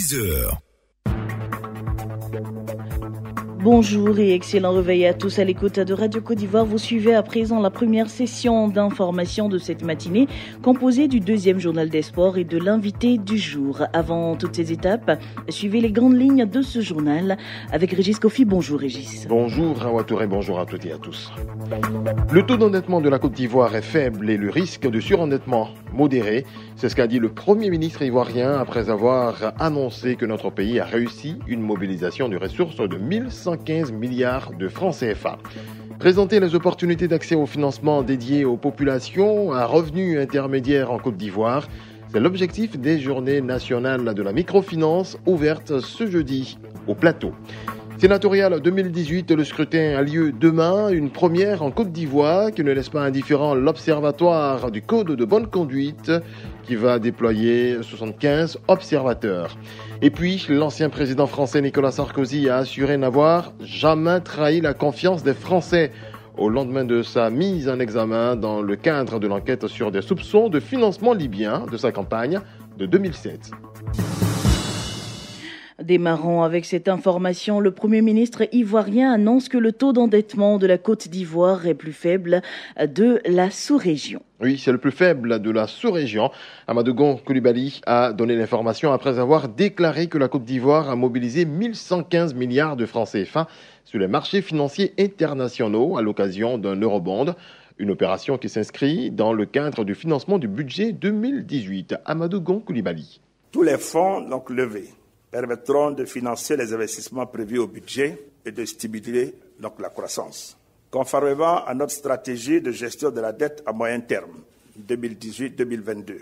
6h. Bonjour et excellent réveil à tous à l'écoute de Radio Côte d'Ivoire. Vous suivez à présent la première session d'information de cette matinée, composée du deuxième journal des sports et de l'invité du jour. Avant toutes ces étapes, suivez les grandes lignes de ce journal avec Régis Kofi. Bonjour Régis. Bonjour Rawa Touré, bonjour à toutes et à tous. Le taux d'endettement de la Côte d'Ivoire est faible et le risque de surendettement modéré. C'est ce qu'a dit le Premier ministre ivoirien après avoir annoncé que notre pays a réussi une mobilisation de ressources de 1115 milliards de francs CFA. Présenter les opportunités d'accès au financement dédié aux populations à revenus intermédiaires en Côte d'Ivoire, c'est l'objectif des Journées nationales de la microfinance ouvertes ce jeudi au Plateau. Sénatorial 2018, le scrutin a lieu demain, une première en Côte d'Ivoire qui ne laisse pas indifférent l'Observatoire du Code de bonne conduite qui va déployer 75 observateurs. Et puis, l'ancien président français Nicolas Sarkozy a assuré n'avoir jamais trahi la confiance des Français au lendemain de sa mise en examen dans le cadre de l'enquête sur des soupçons de financement libyen de sa campagne de 2007. Démarrons avec cette information. Le Premier ministre ivoirien annonce que le taux d'endettement de la Côte d'Ivoire est plus faible de la sous-région. Oui, c'est le plus faible de la sous-région. Amadou Gon Coulibaly a donné l'information après avoir déclaré que la Côte d'Ivoire a mobilisé 1115 milliards de francs CFA sur les marchés financiers internationaux à l'occasion d'un eurobond. Une opération qui s'inscrit dans le cadre du financement du budget 2018. Amadou Gon Coulibaly. Tous les fonds donc levés permettront de financer les investissements prévus au budget et de stimuler donc la croissance. Conformément à notre stratégie de gestion de la dette à moyen terme, 2018-2022,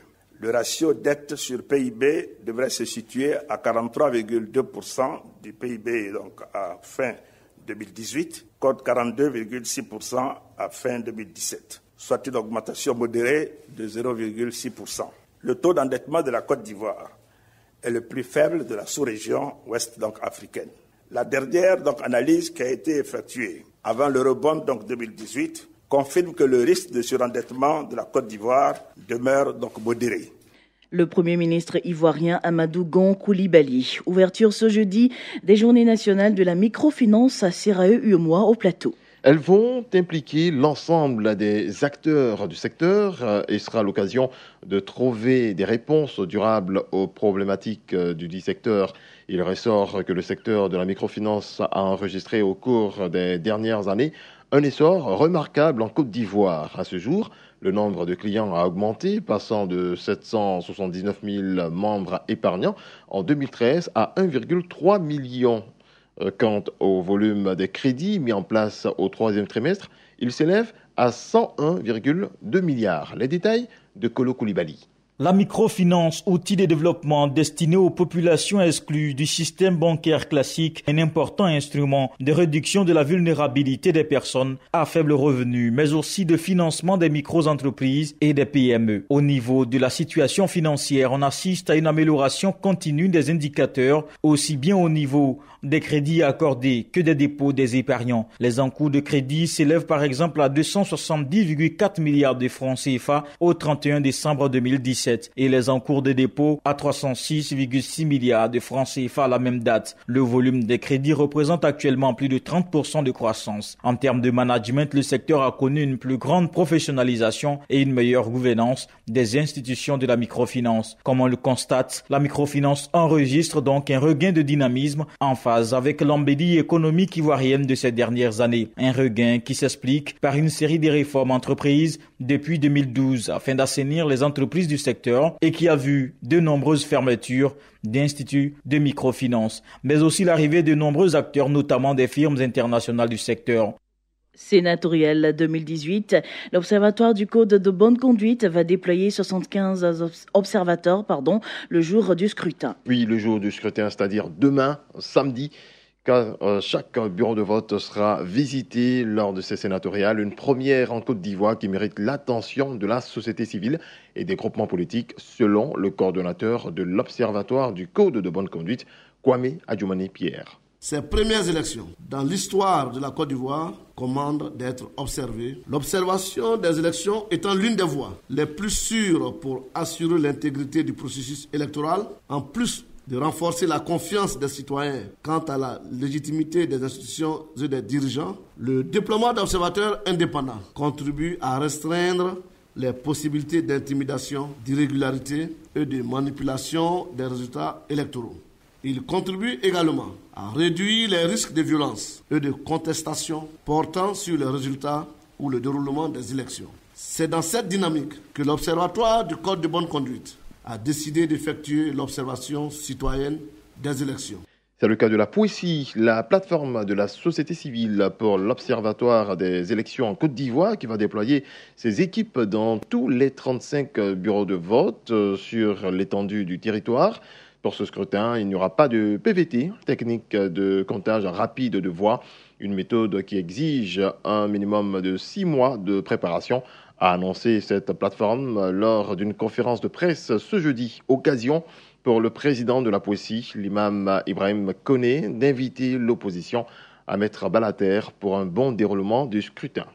le ratio dette sur PIB devrait se situer à 43,2% du PIB donc à fin 2018, contre 42,6% à fin 2017, soit une augmentation modérée de 0,6%. Le taux d'endettement de la Côte d'Ivoire est le plus faible de la sous-région ouest donc africaine. La dernière donc analyse qui a été effectuée avant l'eurobond donc 2018 confirme que le risque de surendettement de la Côte d'Ivoire demeure donc modéré. Le Premier ministre ivoirien Amadou Gon Coulibaly. Ouverture ce jeudi des Journées nationales de la microfinance à Serae-UEMOA au Plateau. Elles vont impliquer l'ensemble des acteurs du secteur et sera l'occasion de trouver des réponses durables aux problématiques du dit secteur. Il ressort que le secteur de la microfinance a enregistré au cours des dernières années un essor remarquable en Côte d'Ivoire. À ce jour, le nombre de clients a augmenté, passant de 779 000 membres épargnants en 2013 à 1,3 million. Quant au volume des crédits mis en place au troisième trimestre, il s'élève à 101,2 milliards. Les détails de Kolo Coulibaly. La microfinance, outil de développement destiné aux populations exclues du système bancaire classique, est un important instrument de réduction de la vulnérabilité des personnes à faible revenu, mais aussi de financement des micro-entreprises et des PME. Au niveau de la situation financière, on assiste à une amélioration continue des indicateurs, aussi bien au niveau des crédits accordés que des dépôts des épargnants. Les encours de crédit s'élèvent par exemple à 270,4 milliards de francs CFA au 31 décembre 2017 et les encours de dépôt à 306,6 milliards de francs CFA à la même date. Le volume des crédits représente actuellement plus de 30% de croissance. En termes de management, le secteur a connu une plus grande professionnalisation et une meilleure gouvernance des institutions de la microfinance. Comme on le constate, la microfinance enregistre donc un regain de dynamisme en phase avec l'embellie économique ivoirienne de ces dernières années. Un regain qui s'explique par une série de réformes entreprises depuis 2012 afin d'assainir les entreprises du secteur et qui a vu de nombreuses fermetures d'instituts de microfinance, mais aussi l'arrivée de nombreux acteurs, notamment des firmes internationales du secteur. Sénatorial 2018, l'Observatoire du Code de bonne conduite va déployer 75 observateurs le jour du scrutin. Oui, le jour du scrutin, c'est-à-dire demain, samedi, car chaque bureau de vote sera visité lors de ces sénatoriales. Une première en Côte d'Ivoire qui mérite l'attention de la société civile et des groupements politiques, selon le coordonnateur de l'Observatoire du Code de bonne conduite, Kwame Adjoumani-Pierre. Ces premières élections dans l'histoire de la Côte d'Ivoire commandent d'être observées. L'observation des élections étant l'une des voies les plus sûres pour assurer l'intégrité du processus électoral, en plus de renforcer la confiance des citoyens quant à la légitimité des institutions et des dirigeants, le déploiement d'observateurs indépendants contribue à restreindre les possibilités d'intimidation, d'irrégularité et de manipulation des résultats électoraux. Il contribue également à réduire les risques de violence et de contestation portant sur les résultats ou le déroulement des élections. C'est dans cette dynamique que l'Observatoire du Code de bonne conduite a décidé d'effectuer l'observation citoyenne des élections. C'est le cas de la Poésie, la plateforme de la société civile pour l'Observatoire des élections en Côte d'Ivoire qui va déployer ses équipes dans tous les 35 bureaux de vote sur l'étendue du territoire. Pour ce scrutin, il n'y aura pas de PVT, technique de comptage rapide de voix, une méthode qui exige un minimum de 6 mois de préparation, a annoncé cette plateforme lors d'une conférence de presse ce jeudi. Occasion pour le président de la Poésie, l'imam Ibrahim Koné, d'inviter l'opposition à mettre bas la terre pour un bon déroulement du scrutin.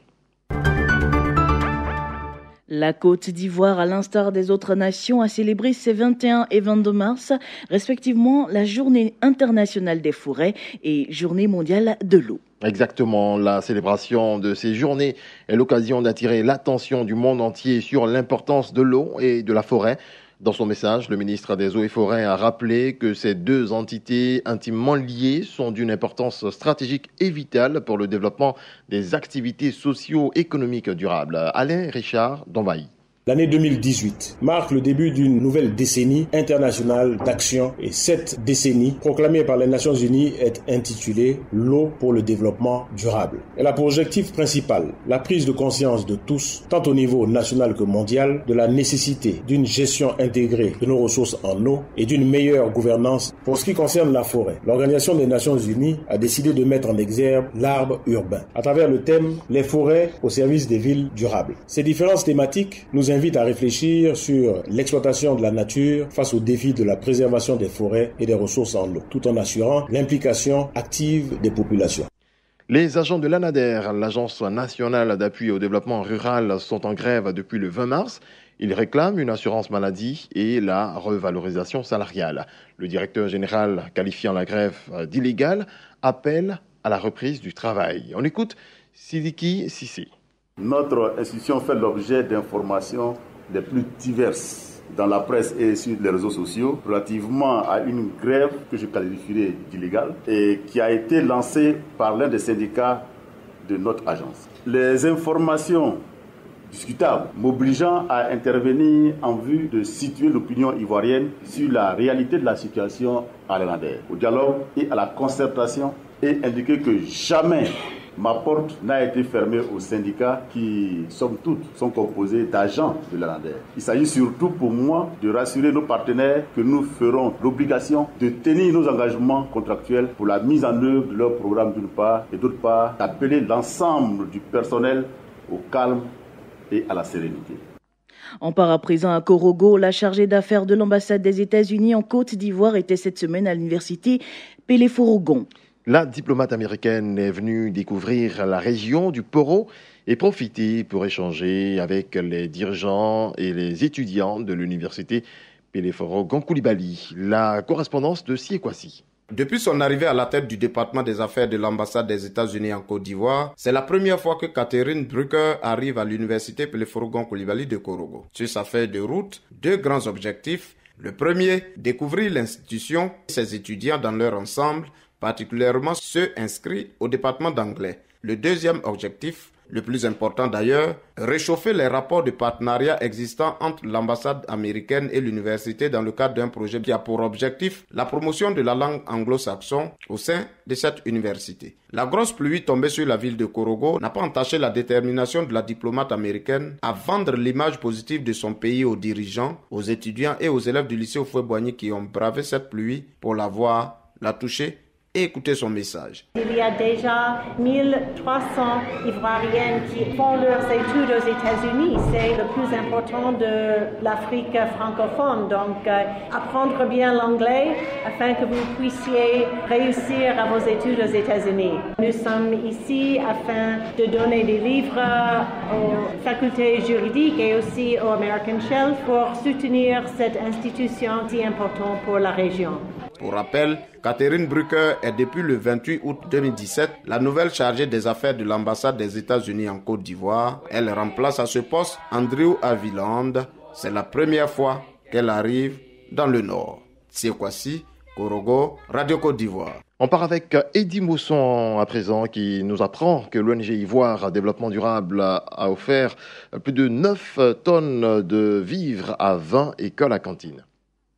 La Côte d'Ivoire, à l'instar des autres nations, a célébré ses 21 et 22 mars, respectivement la Journée internationale des forêts et Journée mondiale de l'eau. Exactement, la célébration de ces journées est l'occasion d'attirer l'attention du monde entier sur l'importance de l'eau et de la forêt. Dans son message, le ministre des Eaux et Forêts a rappelé que ces deux entités intimement liées sont d'une importance stratégique et vitale pour le développement des activités socio-économiques durables. Alain Richard d'Envahi. L'année 2018 marque le début d'une nouvelle décennie internationale d'action et cette décennie, proclamée par les Nations Unies, est intitulée « L'eau pour le développement durable ». Elle a pour objectif principal la prise de conscience de tous, tant au niveau national que mondial, de la nécessité d'une gestion intégrée de nos ressources en eau et d'une meilleure gouvernance. Pour ce qui concerne la forêt, l'Organisation des Nations Unies a décidé de mettre en exergue l'arbre urbain à travers le thème « Les forêts au service des villes durables ». Ces différentes thématiques nous invite à réfléchir sur l'exploitation de la nature face aux défis de la préservation des forêts et des ressources en eau, tout en assurant l'implication active des populations. Les agents de l'ANADER, l'Agence nationale d'appui au développement rural, sont en grève depuis le 20 mars. Ils réclament une assurance maladie et la revalorisation salariale. Le directeur général, qualifiant la grève d'illégale, appelle à la reprise du travail. On écoute Sidiki Sissé. Notre institution fait l'objet d'informations les plus diverses dans la presse et sur les réseaux sociaux relativement à une grève que je qualifierais d'illégale et qui a été lancée par l'un des syndicats de notre agence. Les informations discutables m'obligeant à intervenir en vue de situer l'opinion ivoirienne sur la réalité de la situation à l'ANADER, au dialogue et à la concertation et indiquer que jamais ma porte n'a été fermée aux syndicats qui, somme toute, sont composés d'agents de l'ANADER. Il s'agit surtout pour moi de rassurer nos partenaires que nous ferons l'obligation de tenir nos engagements contractuels pour la mise en œuvre de leur programme d'une part et d'autre part d'appeler l'ensemble du personnel au calme et à la sérénité. On part à présent à Korogo. La chargée d'affaires de l'ambassade des États-Unis en Côte d'Ivoire était cette semaine à l'université Pélé-Forogon. La diplomate américaine est venue découvrir la région du Poro et profiter pour échanger avec les dirigeants et les étudiants de l'université Pélé-Forogon Koulibaly. La correspondance de Siekwasi. Depuis son arrivée à la tête du département des affaires de l'ambassade des États-Unis en Côte d'Ivoire, c'est la première fois que Catherine Brucker arrive à l'université Pélé-Forogon Koulibaly de Korogo. Sur sa feuille de route, deux grands objectifs. Le premier, découvrir l'institution et ses étudiants dans leur ensemble, particulièrement ceux inscrits au département d'anglais. Le deuxième objectif, le plus important d'ailleurs, réchauffer les rapports de partenariat existants entre l'ambassade américaine et l'université dans le cadre d'un projet qui a pour objectif la promotion de la langue anglo-saxonne au sein de cette université. La grosse pluie tombée sur la ville de Korogo n'a pas entaché la détermination de la diplomate américaine à vendre l'image positive de son pays aux dirigeants, aux étudiants et aux élèves du lycée Houphouët-Boigny qui ont bravé cette pluie pour la voir, la toucher et écoutez son message. Il y a déjà 1300 Ivoiriennes qui font leurs études aux États-Unis. C'est le plus important de l'Afrique francophone. Donc, apprendre bien l'anglais afin que vous puissiez réussir à vos études aux États-Unis. Nous sommes ici afin de donner des livres aux facultés juridiques et aussi au American Shelf pour soutenir cette institution si importante pour la région. Pour rappel, Catherine Brucker est depuis le 28 août 2017 la nouvelle chargée des affaires de l'ambassade des États-Unis en Côte d'Ivoire. Elle remplace à ce poste Andrew Haviland. C'est la première fois qu'elle arrive dans le Nord. Tsikwasi, Korogo, Radio Côte d'Ivoire. On part avec Eddy Mousson à présent qui nous apprend que l'ONG Ivoire Développement Durable a offert plus de 9 tonnes de vivres à 20 écoles à cantine.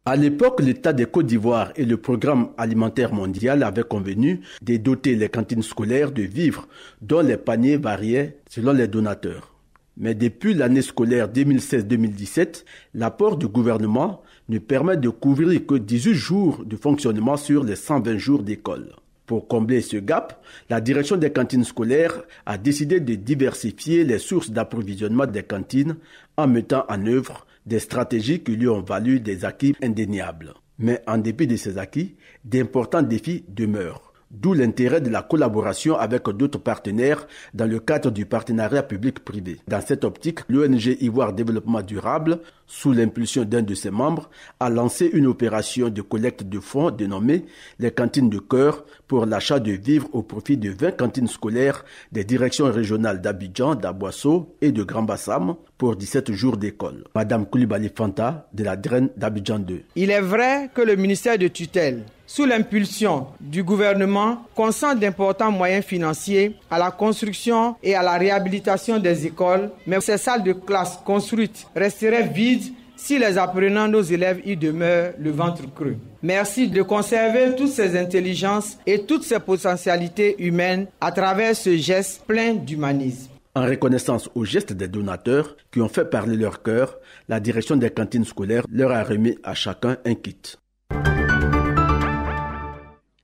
À l'époque, l'État de Côte d'Ivoire et le Programme alimentaire mondial avaient convenu de doter les cantines scolaires de vivres dont les paniers variaient selon les donateurs. Mais depuis l'année scolaire 2016-2017, l'apport du gouvernement ne permet de couvrir que 18 jours de fonctionnement sur les 120 jours d'école. Pour combler ce gap, la direction des cantines scolaires a décidé de diversifier les sources d'approvisionnement des cantines en mettant en œuvre des stratégies qui lui ont valu des acquis indéniables. Mais en dépit de ces acquis, d'importants défis demeurent. D'où l'intérêt de la collaboration avec d'autres partenaires dans le cadre du partenariat public-privé. Dans cette optique, l'ONG Ivoire Développement Durable, sous l'impulsion d'un de ses membres, a lancé une opération de collecte de fonds dénommée les cantines de cœur pour l'achat de vivres au profit de 20 cantines scolaires des directions régionales d'Abidjan, d'Aboisseau et de Grand Bassam pour 17 jours d'école. Madame Koulibaly Fanta de la DREN d'Abidjan 2. Il est vrai que le ministère de tutelle, sous l'impulsion du gouvernement, consent d'importants moyens financiers à la construction et à la réhabilitation des écoles, mais ces salles de classe construites resteraient vides si les apprenants, nos élèves, y demeurent le ventre creux. Merci de conserver toutes ces intelligences et toutes ces potentialités humaines à travers ce geste plein d'humanisme. En reconnaissance au geste des donateurs qui ont fait parler leur cœur, la direction des cantines scolaires leur a remis à chacun un kit.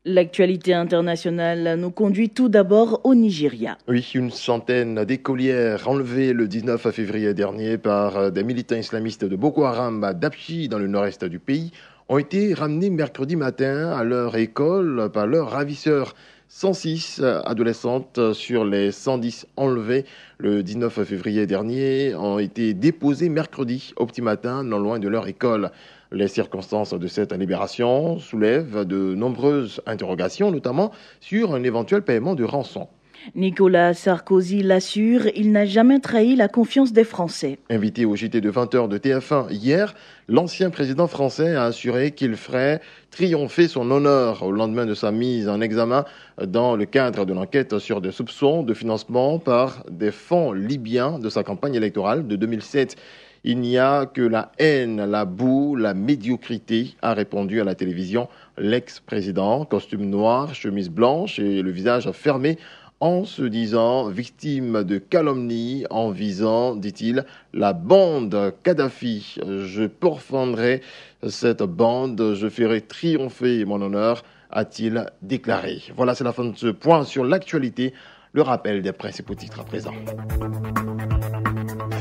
L'actualité internationale nous conduit tout d'abord au Nigeria. Oui, une centaine d'écolières enlevées le 19 février dernier par des militants islamistes de Boko Haram à Dapchi, dans le nord-est du pays, ont été ramenées mercredi matin à leur école par leurs ravisseurs. 106 adolescentes sur les 110 enlevées le 19 février dernier ont été déposées mercredi au petit matin, non loin de leur école. Les circonstances de cette libération soulèvent de nombreuses interrogations, notamment sur un éventuel paiement de rançon. Nicolas Sarkozy l'assure, il n'a jamais trahi la confiance des Français. Invité au JT de 20h de TF1 hier, l'ancien président français a assuré qu'il ferait triompher son honneur au lendemain de sa mise en examen dans le cadre de l'enquête sur des soupçons de financement par des fonds libyens de sa campagne électorale de 2007. Il n'y a que la haine, la boue, la médiocrité, a répondu à la télévision l'ex-président, costume noir, chemise blanche et le visage fermé, en se disant victime de calomnie, en visant, dit-il, la bande Kadhafi. Je pourfendrai cette bande, je ferai triompher mon honneur, a-t-il déclaré. Voilà, c'est la fin de ce point sur l'actualité. Le rappel des principaux titres à présent.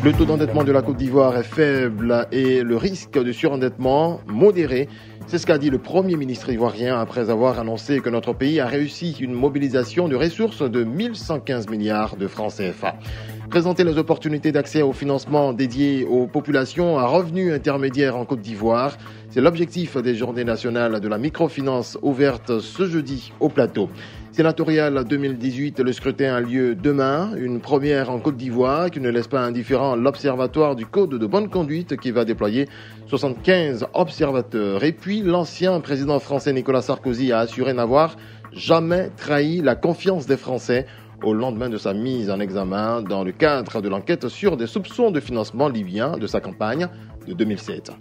Le taux d'endettement de la Côte d'Ivoire est faible et le risque de surendettement modéré. C'est ce qu'a dit le Premier ministre ivoirien après avoir annoncé que notre pays a réussi une mobilisation de ressources de 1115 milliards de francs CFA. Présenter les opportunités d'accès au financement dédié aux populations à revenus intermédiaires en Côte d'Ivoire, c'est l'objectif des Journées nationales de la microfinance ouvertes ce jeudi au plateau. Sénatorial 2018, le scrutin a lieu demain, une première en Côte d'Ivoire qui ne laisse pas indifférent l'Observatoire du Code de bonne conduite qui va déployer 75 observateurs. Et puis, l'ancien président français Nicolas Sarkozy a assuré n'avoir jamais trahi la confiance des Français au lendemain de sa mise en examen dans le cadre de l'enquête sur des soupçons de financement libyen de sa campagne de 2007.